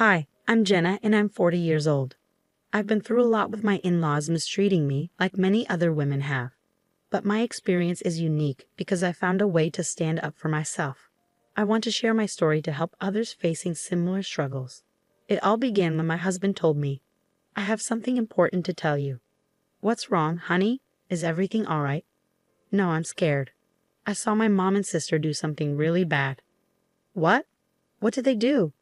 Hi, I'm Jenna and I'm 40 years old. I've been through a lot with my in-laws mistreating me like many other women have. But my experience is unique because I found a way to stand up for myself. I want to share my story to help others facing similar struggles. It all began when my husband told me, "I have something important to tell you." "What's wrong, honey? Is everything all right?" "No, I'm scared. I saw my mom and sister do something really bad." "What? What did they do?"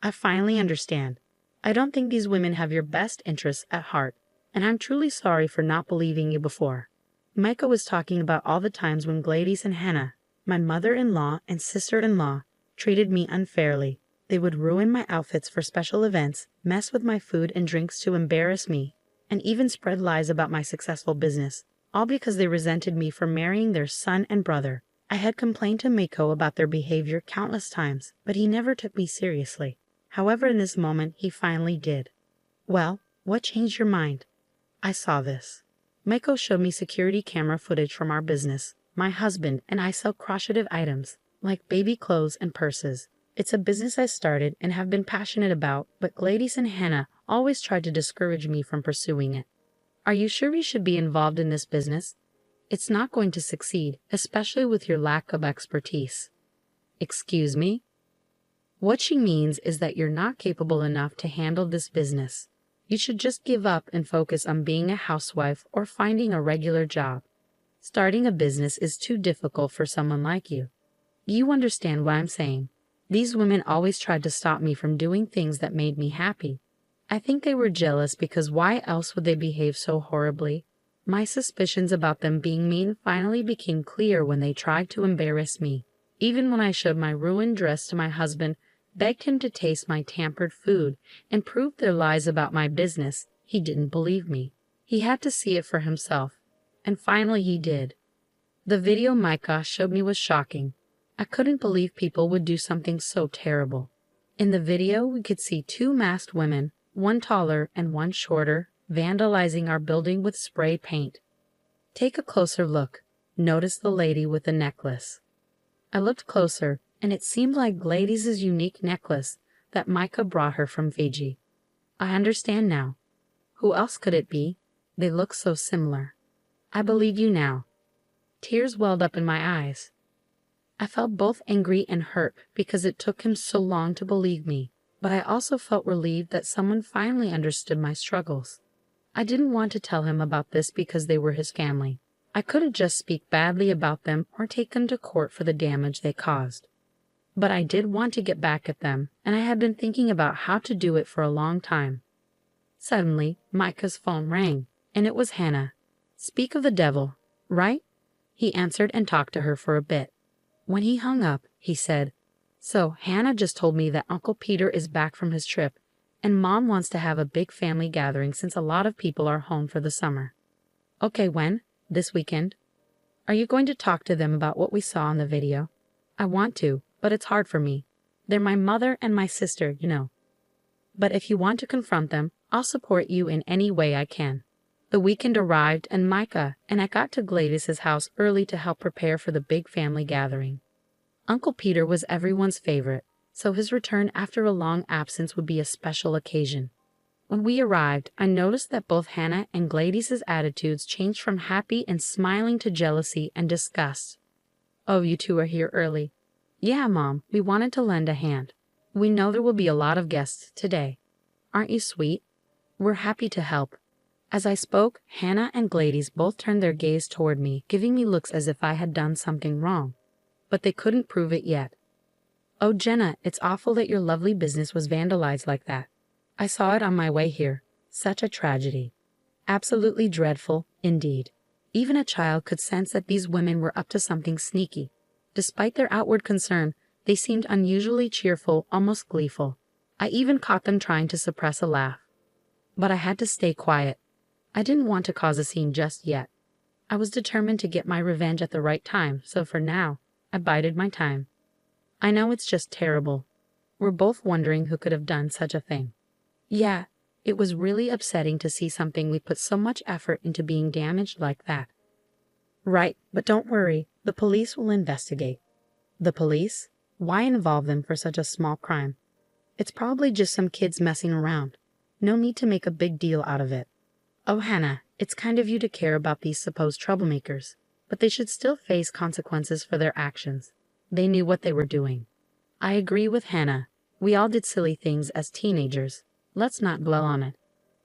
"I finally understand. I don't think these women have your best interests at heart, and I'm truly sorry for not believing you before." Micah was talking about all the times when Gladys and Hannah, my mother-in-law and sister-in-law, treated me unfairly. They would ruin my outfits for special events, mess with my food and drinks to embarrass me, and even spread lies about my successful business, all because they resented me for marrying their son and brother. I had complained to Mako about their behavior countless times, but he never took me seriously. However, in this moment, he finally did. "Well, what changed your mind?" "I saw this." Mako showed me security camera footage from our business. My husband and I sell crocheted items, like baby clothes and purses. It's a business I started and have been passionate about, but Gladys and Hannah always tried to discourage me from pursuing it. "Are you sure we should be involved in this business? It's not going to succeed, especially with your lack of expertise." "Excuse me?" What she means is that you're not capable enough to handle this business. You should just give up and focus on being a housewife or finding a regular job. Starting a business is too difficult for someone like you. You understand what I'm saying. These women always tried to stop me from doing things that made me happy. I think they were jealous because why else would they behave so horribly? My suspicions about them being mean finally became clear when they tried to embarrass me. Even when I showed my ruined dress to my husband, begged him to taste my tampered food, and proved their lies about my business, he didn't believe me. He had to see it for himself. And finally he did. The video Micah showed me was shocking. I couldn't believe people would do something so terrible. In the video, we could see two masked women, one taller and one shorter, vandalizing our building with spray paint. Take a closer look. Notice the lady with the necklace. I looked closer, and it seemed like Gladys' unique necklace that Micah brought her from Fiji. I understand now. Who else could it be? They look so similar. I believe you now. Tears welled up in my eyes. I felt both angry and hurt because it took him so long to believe me, but I also felt relieved that someone finally understood my struggles. I didn't want to tell him about this because they were his family. I couldn't just speak badly about them or take them to court for the damage they caused. But I did want to get back at them, and I had been thinking about how to do it for a long time. Suddenly, Micah's phone rang, and it was Hannah. "Speak of the devil, right?" He answered and talked to her for a bit. When he hung up, he said, "So Hannah just told me that Uncle Peter is back from his trip, and Mom wants to have a big family gathering since a lot of people are home for the summer." "Okay, when?" "This weekend." "Are you going to talk to them about what we saw in the video?" "I want to, but it's hard for me. They're my mother and my sister, you know. But if you want to confront them, I'll support you in any way I can." The weekend arrived, and Micah and I got to Gladys' house early to help prepare for the big family gathering. Uncle Peter was everyone's favorite, so his return after a long absence would be a special occasion. When we arrived, I noticed that both Hannah and Gladys' attitudes changed from happy and smiling to jealousy and disgust. "Oh, you two are here early." "Yeah, Mom, we wanted to lend a hand. We know there will be a lot of guests today. Aren't you sweet? We're happy to help." As I spoke, Hannah and Gladys both turned their gaze toward me, giving me looks as if I had done something wrong. But they couldn't prove it yet. "Oh, Jenna, it's awful that your lovely business was vandalized like that. I saw it on my way here. Such a tragedy." "Absolutely dreadful, indeed. Even a child could sense that these women were up to something sneaky. Despite their outward concern, they seemed unusually cheerful, almost gleeful. I even caught them trying to suppress a laugh. But I had to stay quiet. I didn't want to cause a scene just yet. I was determined to get my revenge at the right time, so for now, I bided my time. I know it's just terrible. We're both wondering who could have done such a thing. Yeah, it was really upsetting to see something we put so much effort into being damaged like that." "Right, but don't worry, the police will investigate." "The police? Why involve them for such a small crime?" It's probably just some kids messing around. No need to make a big deal out of it. Oh, Hannah, it's kind of you to care about these supposed troublemakers, but they should still face consequences for their actions. They knew what they were doing. I agree with Hannah. We all did silly things as teenagers. Let's not dwell on it.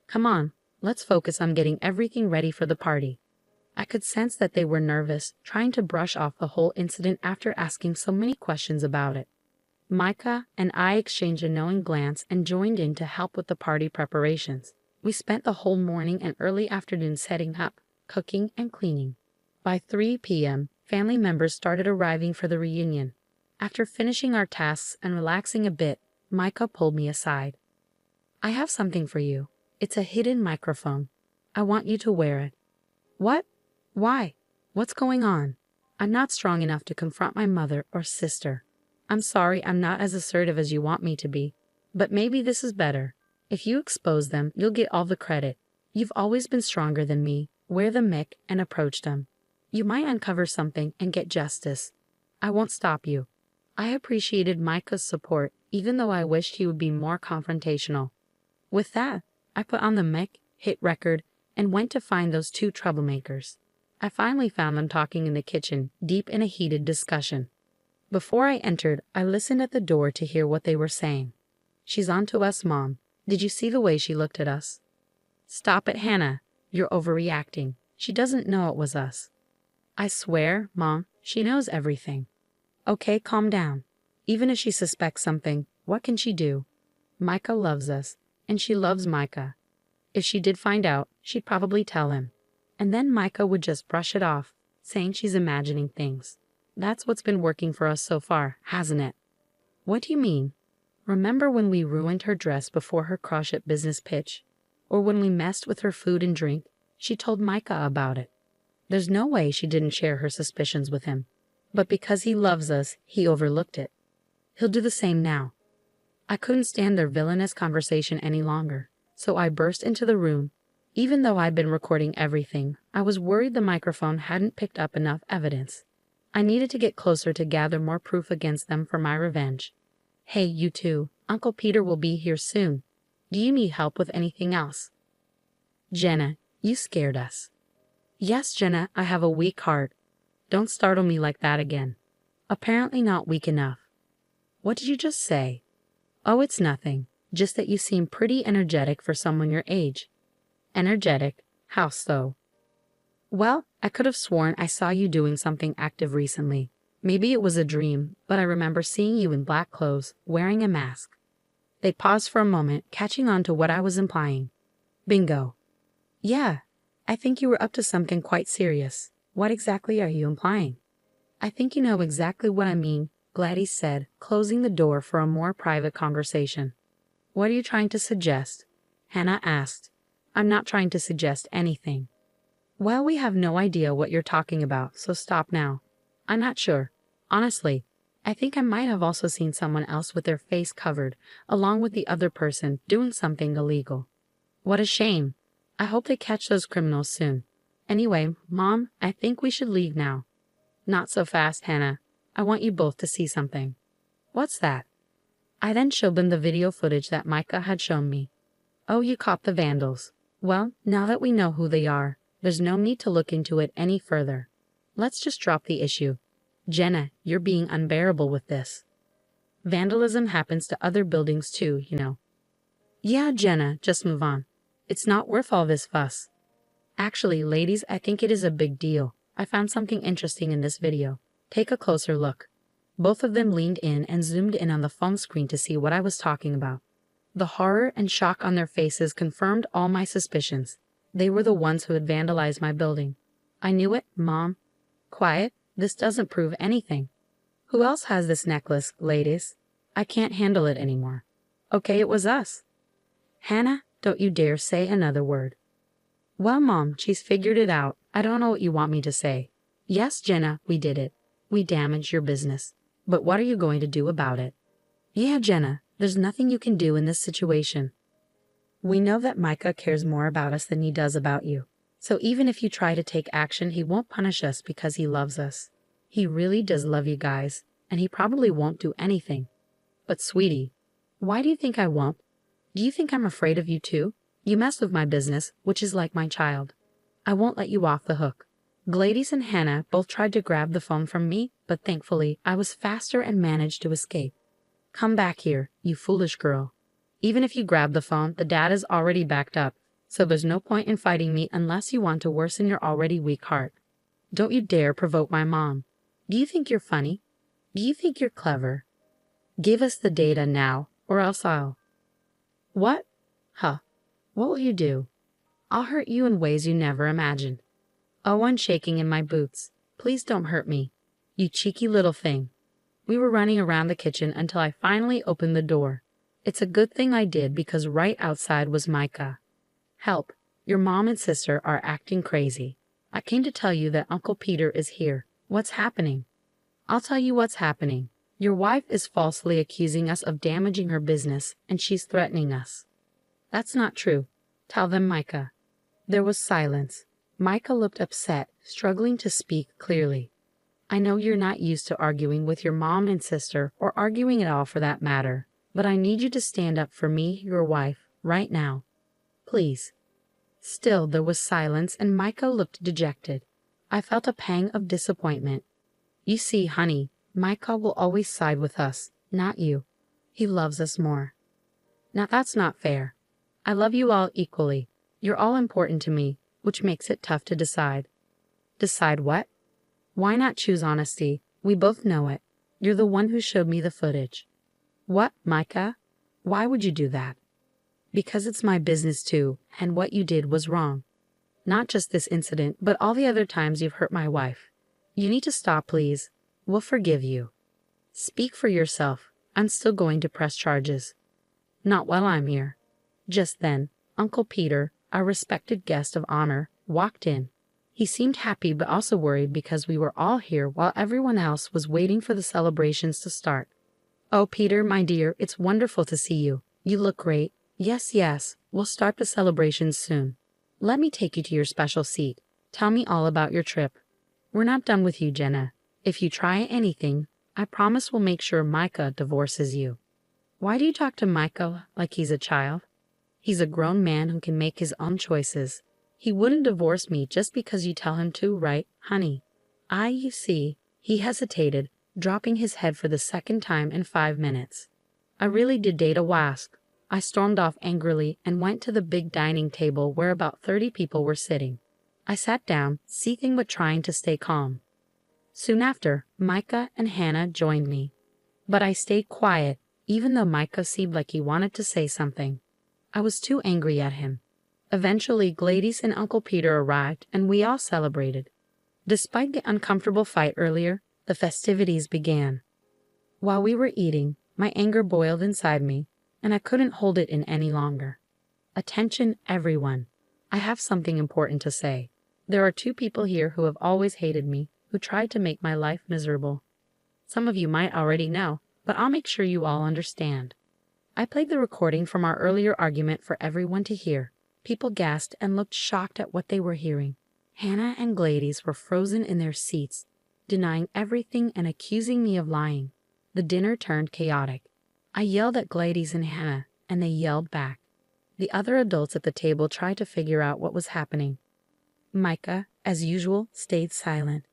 Come on, let's focus on getting everything ready for the party. I could sense that they were nervous, trying to brush off the whole incident after asking so many questions about it. Micah and I exchanged a knowing glance and joined in to help with the party preparations. We spent the whole morning and early afternoon setting up, cooking, and cleaning. By 3 p.m., family members started arriving for the reunion. After finishing our tasks and relaxing a bit, Micah pulled me aside. I have something for you. It's a hidden microphone. I want you to wear it. What? Why? What's going on? I'm not strong enough to confront my mother or sister. I'm sorry I'm not as assertive as you want me to be, but maybe this is better. If you expose them, you'll get all the credit. You've always been stronger than me. Wear the mic and approach them. You might uncover something and get justice. I won't stop you. I appreciated Micah's support, even though I wished he would be more confrontational. With that, I put on the mic, hit record, and went to find those two troublemakers. I finally found them talking in the kitchen, deep in a heated discussion. Before I entered, I listened at the door to hear what they were saying. She's on to us, Mom. Did you see the way she looked at us? Stop it, Hannah. You're overreacting. She doesn't know it was us. I swear, Mom, she knows everything. Okay, calm down. Even if she suspects something, what can she do? Micah loves us, and she loves Micah. If she did find out, she'd probably tell him. And then Micah would just brush it off, saying she's imagining things. That's what's been working for us so far, hasn't it? What do you mean? Remember when we ruined her dress before her crush at business pitch? Or when we messed with her food and drink? She told Micah about it. There's no way she didn't share her suspicions with him. But because he loves us, he overlooked it. He'll do the same now. I couldn't stand their villainous conversation any longer, so I burst into the room. Even though I'd been recording everything, I was worried the microphone hadn't picked up enough evidence. I needed to get closer to gather more proof against them for my revenge. Hey, you two, Uncle Peter will be here soon. Do you need help with anything else? Jenna, you scared us. Yes, Jenna, I have a weak heart. Don't startle me like that again. Apparently not weak enough. What did you just say? Oh, it's nothing. Just that you seem pretty energetic for someone your age. Energetic? How so? Well, I could have sworn I saw you doing something active recently. Maybe it was a dream, but I remember seeing you in black clothes, wearing a mask. They paused for a moment, catching on to what I was implying. Bingo. Yeah, I think you were up to something quite serious. What exactly are you implying? I think you know exactly what I mean, Gladys said, closing the door for a more private conversation. What are you trying to suggest? Hannah asked. I'm not trying to suggest anything. Well, we have no idea what you're talking about, so stop now. I'm not sure. Honestly, I think I might have also seen someone else with their face covered, along with the other person, doing something illegal. What a shame. I hope they catch those criminals soon. Anyway, Mom, I think we should leave now. Not so fast, Hannah. I want you both to see something. What's that? I then showed them the video footage that Micah had shown me. Oh, you caught the vandals. Well, now that we know who they are, there's no need to look into it any further. Let's just drop the issue. Jenna, you're being unbearable with this. Vandalism happens to other buildings too, you know. Yeah, Jenna, just move on. It's not worth all this fuss. Actually, ladies, I think it is a big deal. I found something interesting in this video. Take a closer look. Both of them leaned in and zoomed in on the phone screen to see what I was talking about. The horror and shock on their faces confirmed all my suspicions. They were the ones who had vandalized my building. I knew it, Mom. Quiet, this doesn't prove anything. Who else has this necklace, ladies? I can't handle it anymore. Okay, it was us. Hannah, don't you dare say another word. Well, Mom, she's figured it out. I don't know what you want me to say. Yes, Jenna, we did it. We damaged your business. But what are you going to do about it? Yeah, Jenna, there's nothing you can do in this situation. We know that Micah cares more about us than he does about you. So even if you try to take action, he won't punish us because he loves us. He really does love you guys, and he probably won't do anything. But sweetie, Why do you think I won't? Do you think I'm afraid of you too? You mess with my business, which is like my child. I won't let you off the hook. Gladys and Hannah both tried to grab the phone from me, but thankfully I was faster and managed to escape. Come back here, you foolish girl. Even if you grab the phone, the data's already backed up, so there's no point in fighting me unless you want to worsen your already weak heart. Don't you dare provoke my mom. Do you think you're funny? Do you think you're clever? Give us the data now, or else I'll... What? Huh. What will you do? I'll hurt you in ways you never imagined. Oh, I'm shaking in my boots. Please don't hurt me. You cheeky little thing. We were running around the kitchen until I finally opened the door. It's a good thing I did because right outside was Micah. Help. Your mom and sister are acting crazy. I came to tell you that Uncle Peter is here. What's happening? I'll tell you what's happening. Your wife is falsely accusing us of damaging her business, and she's threatening us. That's not true. Tell them, Micah. There was silence. Micah looked upset, struggling to speak clearly. I know you're not used to arguing with your mom and sister, or arguing at all for that matter, but I need you to stand up for me, your wife, right now. Please. Still there was silence, and Micah looked dejected. I felt a pang of disappointment. You see, honey, Micah will always side with us, not you. He loves us more. Now that's not fair. I love you all equally. You're all important to me, which makes it tough to decide. Decide what? Why not choose honesty? We both know it. You're the one who showed me the footage. What, Micah? Why would you do that? Because it's my business too, and what you did was wrong. Not just this incident, but all the other times you've hurt my wife. You need to stop, please. We'll forgive you. Speak for yourself. I'm still going to press charges. Not while I'm here. Just then, Uncle Peter, our respected guest of honor, walked in. He seemed happy but also worried because we were all here while everyone else was waiting for the celebrations to start. Oh, Peter, my dear, it's wonderful to see you. You look great. Yes, we'll start the celebrations soon. Let me take you to your special seat. Tell me all about your trip. We're not done with you, Jenna. If you try anything, I promise we'll make sure Micah divorces you. Why do you talk to Micah like he's a child? He's a grown man who can make his own choices. He wouldn't divorce me just because you tell him to, right, honey? You see, he hesitated, dropping his head for the second time in 5 minutes. I really did date a wasp. I stormed off angrily and went to the big dining table where about 30 people were sitting. I sat down, seething but trying to stay calm. Soon after, Micah and Hannah joined me. But I stayed quiet, even though Micah seemed like he wanted to say something. I was too angry at him. Eventually, Gladys and Uncle Peter arrived, and we all celebrated. Despite the uncomfortable fight earlier, the festivities began. While we were eating, my anger boiled inside me, and I couldn't hold it in any longer. Attention, everyone. I have something important to say. There are 2 people here who have always hated me, who tried to make my life miserable. Some of you might already know, but I'll make sure you all understand. I played the recording from our earlier argument for everyone to hear. People gasped and looked shocked at what they were hearing. Hannah and Gladys were frozen in their seats, denying everything and accusing me of lying. The dinner turned chaotic. I yelled at Gladys and Hannah, and they yelled back. The other adults at the table tried to figure out what was happening. Micah, as usual, stayed silent.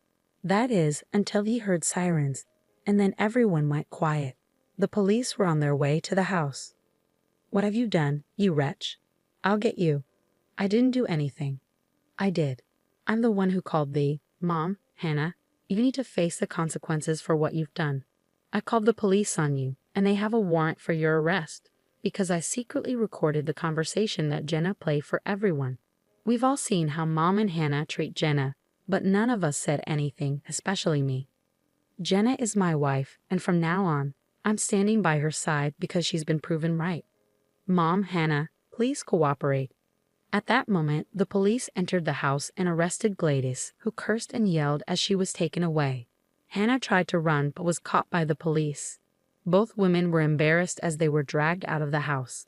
That is, until he heard sirens, and then everyone went quiet. The police were on their way to the house. What have you done, you wretch? I'll get you. I didn't do anything. I did. I'm the one who called thee. Mom, Hannah, you need to face the consequences for what you've done. I called the police on you, and they have a warrant for your arrest, because I secretly recorded the conversation that Jenna played for everyone. We've all seen how Mom and Hannah treat Jenna, but none of us said anything, especially me. Jenna is my wife, and from now on, I'm standing by her side because she's been proven right. Mom, Hannah, please cooperate. At that moment, the police entered the house and arrested Gladys, who cursed and yelled as she was taken away. Hannah tried to run but was caught by the police. Both women were embarrassed as they were dragged out of the house.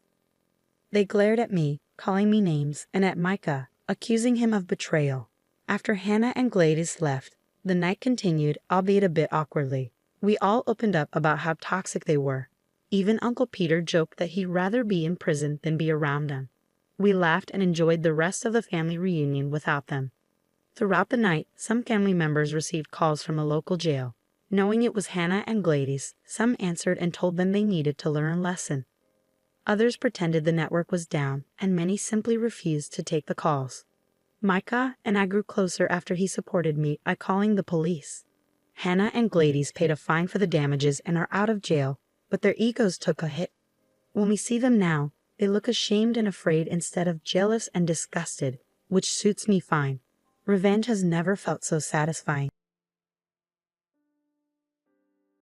They glared at me, calling me names, and at Micah, accusing him of betrayal. After Hannah and Gladys left, the night continued, albeit a bit awkwardly. We all opened up about how toxic they were. Even Uncle Peter joked that he'd rather be in prison than be around them. We laughed and enjoyed the rest of the family reunion without them. Throughout the night, some family members received calls from a local jail. Knowing it was Hannah and Gladys, some answered and told them they needed to learn a lesson. Others pretended the network was down, and many simply refused to take the calls. Micah and I grew closer after he supported me by calling the police. Hannah and Gladys paid a fine for the damages and are out of jail, but their egos took a hit. When we see them now, they look ashamed and afraid instead of jealous and disgusted, which suits me fine. Revenge has never felt so satisfying.